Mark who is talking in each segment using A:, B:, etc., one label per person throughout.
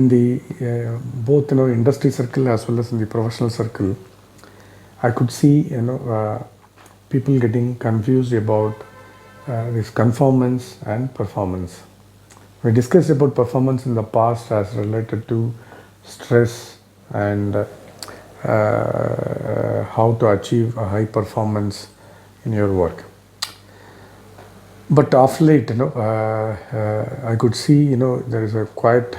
A: in the both industry circle as well as in the professional circle, I could see people getting confused about this conformance and performance. We discussed about performance in the past as related to stress and how to achieve a high performance in your work. But of late, I could see there is a quite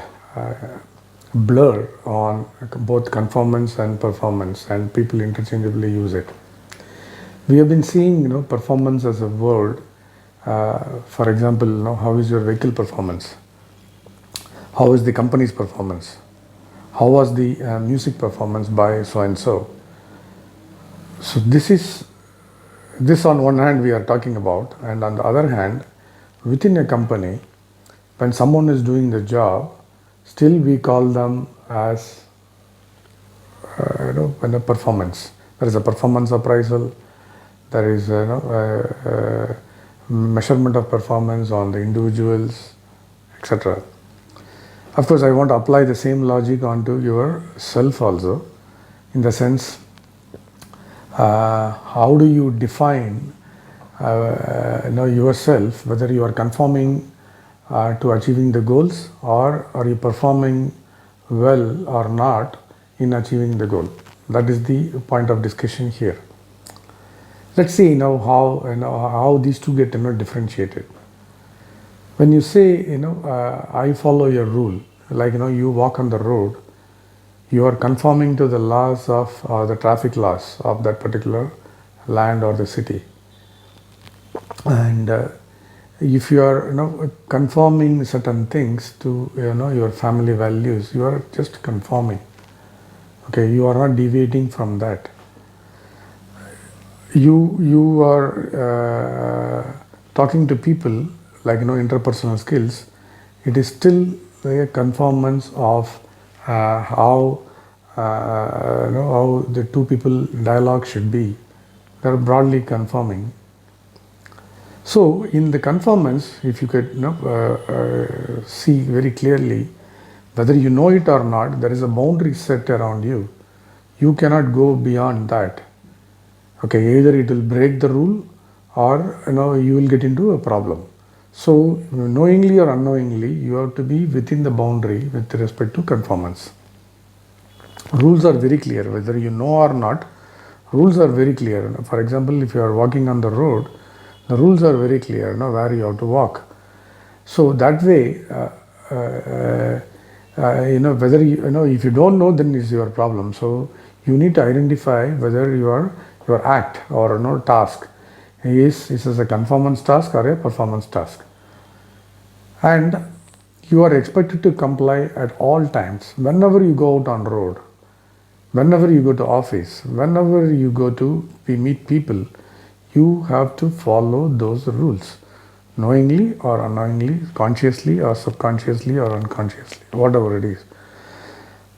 A: blur on both conformance and performance, and people interchangeably use it. We have been seeing performance as a word. For example, how is your vehicle performance? How is the company's performance? How was the music performance by so and so? So this on one hand we are talking about, and on the other hand, within a company, when someone is doing the job, still we call them as when a performance. There is a performance appraisal. There is measurement of performance on the individuals, etc. Of course, I want to apply the same logic onto yourself also, in the sense, how do you define yourself, whether you are conforming to achieving the goals, or are you performing well or not in achieving the goal? That is the point of discussion here. Let's see now how these two get differentiated. When you say I follow your rule, like you walk on the road, you are conforming to the laws of the traffic laws of that particular land or the city. And if you are conforming certain things to your family values, you are just conforming. Okay, you are not deviating from that. You are talking to people, like interpersonal skills. It is still a conformance of how the two people dialogue should be. They are broadly conforming. So in the conformance, if you could see very clearly, whether you know it or not, there is a boundary set around you. You cannot go beyond that. Okay, either it will break the rule, or you will get into a problem. So knowingly or unknowingly, you have to be within the boundary with respect to conformance. Rules are very clear, whether you know or not. Rules are very clear. For example, if you are walking on the road, the rules are very clear, where you have to walk. So that way, whether if you don't know, then it's your problem. So you need to identify whether your act or task is a conformance task or a performance task, and you are expected to comply at all times. Whenever you go out on road, whenever you go to office, whenever you go to meet people, you have to follow those rules, knowingly or unknowingly, consciously or subconsciously or unconsciously, whatever it is.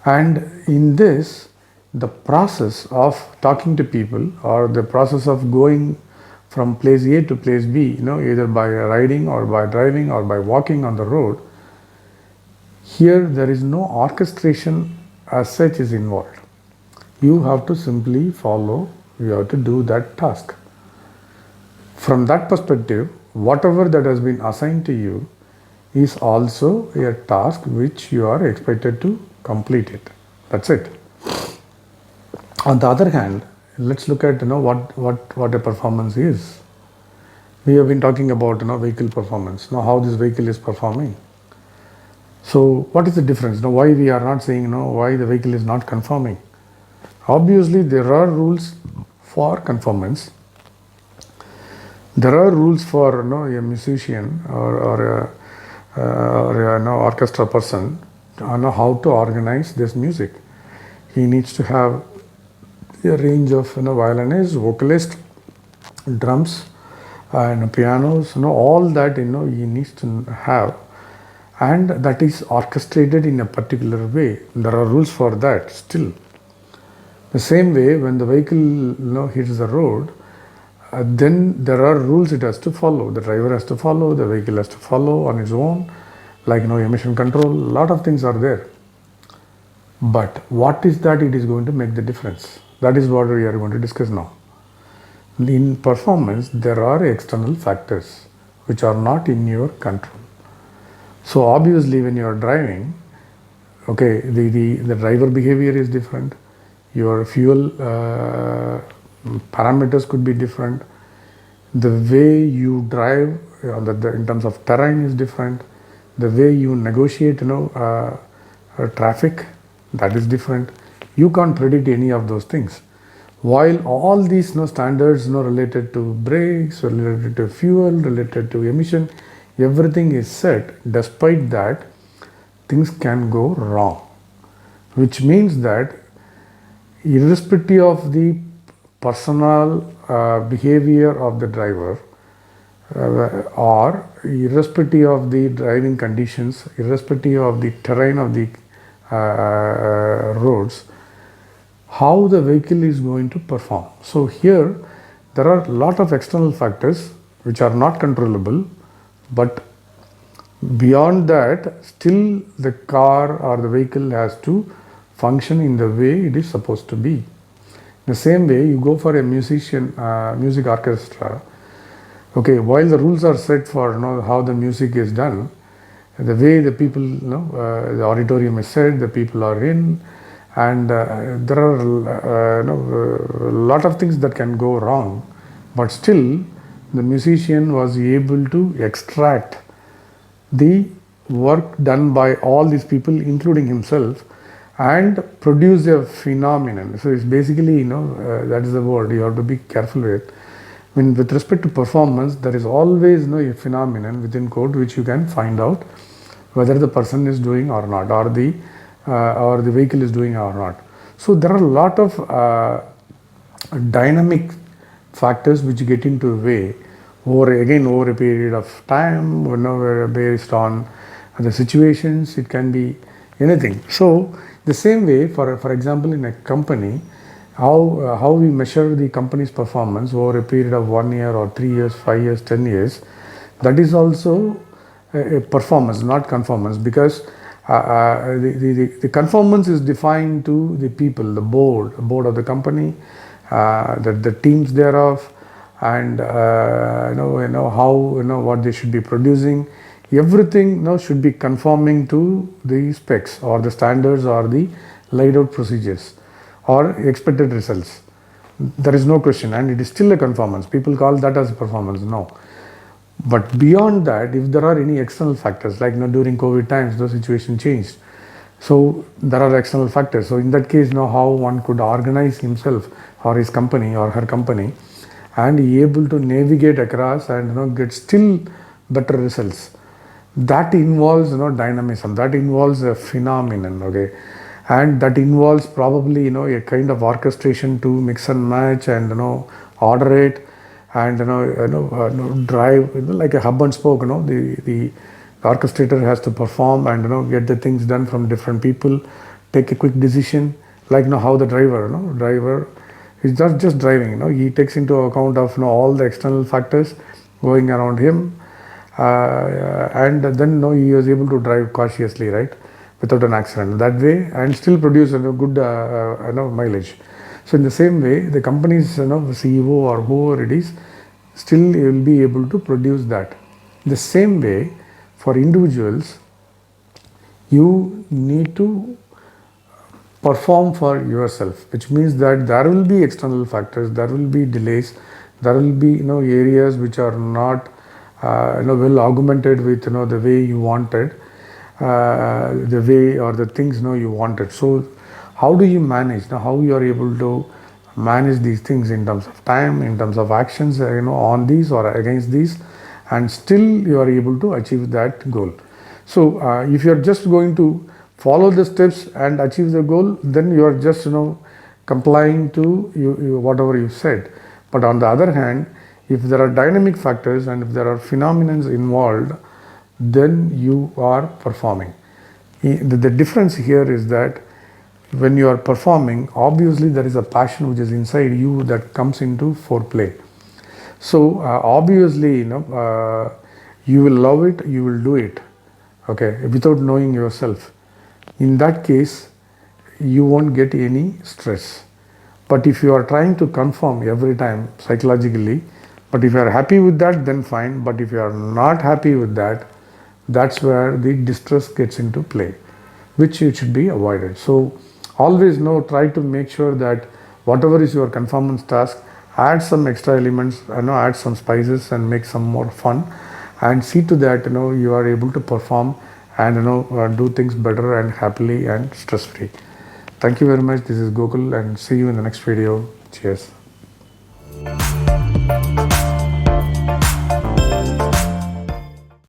A: And in this, the process of talking to people, or the process of going from place A to place B, either by riding or by driving or by walking on the road, here there is no orchestration as such is involved. You have to simply follow, you have to do that task. From that perspective, whatever that has been assigned to you is also a task which you are expected to complete it. That's it. On the other hand, let's look at what a performance is. We have been talking about vehicle performance. Now how this vehicle is performing. So what is the difference? Now why we are not saying why the vehicle is not conforming? Obviously there are rules for conformance. There are rules for a musician or an orchestra person how to organize this music. He needs to have a range of violinists, vocalists, drums, and pianos. All that he needs to have, and that is orchestrated in a particular way. There are rules for that still. The same way, when the vehicle hits the road, then there are rules it has to follow. The driver has to follow, the vehicle has to follow on its own, like emission control. A lot of things are there. But what is that it is going to make the difference? That is what we are going to discuss now. In performance, there are external factors which are not in your control. So obviously when you are driving, okay, the driver behavior is different, your fuel parameters could be different, the way you drive in terms of terrain is different, the way you negotiate traffic, that is different. You can't predict any of those things. While all these standards related to brakes, related to fuel, related to emission, everything is set, despite that things can go wrong, which means that irrespective of the personal behavior of the driver or irrespective of the driving conditions, irrespective of the terrain of the roads, how the vehicle is going to perform. So here there are a lot of external factors which are not controllable, but beyond that still the car or the vehicle has to function in the way it is supposed to be. The same way you go for a music orchestra, okay, while the rules are set for how the music is done, the way the people the auditorium is set, the people are in, and there are a lot of things that can go wrong, but still the musician was able to extract the work done by all these people including himself and produce a phenomenon. So it's basically that is the word you have to be careful with. With respect to performance, there is always a phenomenon within code which you can find out whether the person is doing or not, or the vehicle is doing or not. So there are a lot of dynamic factors which get into a way over a period of time, based on the situations. It can be anything. So the same way, for example, in a company, how we measure the company's performance over a period of 1 year or 3 years, 5 years, 10 years, that is also a performance, not conformance, because the conformance is defined to the people, the board of the company, the teams thereof, and how what they should be producing. Everything should be conforming to the specs or the standards or the laid out procedures or expected results. There is no question, and it is still a conformance. People call that as performance. No. But beyond that, if there are any external factors, like during COVID times, the situation changed. So there are external factors. So in that case, how one could organize himself or his company or her company and be able to navigate across and get still better results. That involves dynamism. That involves a phenomenon. Okay. And that involves probably a kind of orchestration to mix and match and order it and drive like a hub and spoke. The orchestrator has to perform and get the things done from different people, take a quick decision, like how the driver is not just driving. He takes into account of all the external factors going around him, and then he was able to drive cautiously, right, without an accident that way, and still produce a good mileage. So in the same way, the company's CEO or whoever it is, still you will be able to produce that. The same way, for individuals, you need to perform for yourself, which means that there will be external factors, there will be delays, there will be areas which are not well augmented with the way you wanted, the way or the things you wanted. So how do you manage how you are able to manage these things in terms of time, in terms of actions on these or against these, and still you are able to achieve that goal. So if you are just going to follow the steps and achieve the goal, then you are just complying to whatever you said. But on the other hand, if there are dynamic factors and if there are phenomena involved, then you are performing. The difference here is that when you are performing, obviously there is a passion which is inside you that comes into foreplay. So obviously you will love it, you will do it, okay, without knowing yourself. In that case, you won't get any stress. But if you are trying to conform every time psychologically, but if you are happy with that, then fine. But if you are not happy with that, that's where the distress gets into play, which it should be avoided. So always try to make sure that whatever is your conformance task, add some extra elements, add some spices and make some more fun, and see to that you are able to perform and do things better and happily and stress free. Thank you very much. This is Gokul, and see you in the next video. Cheers.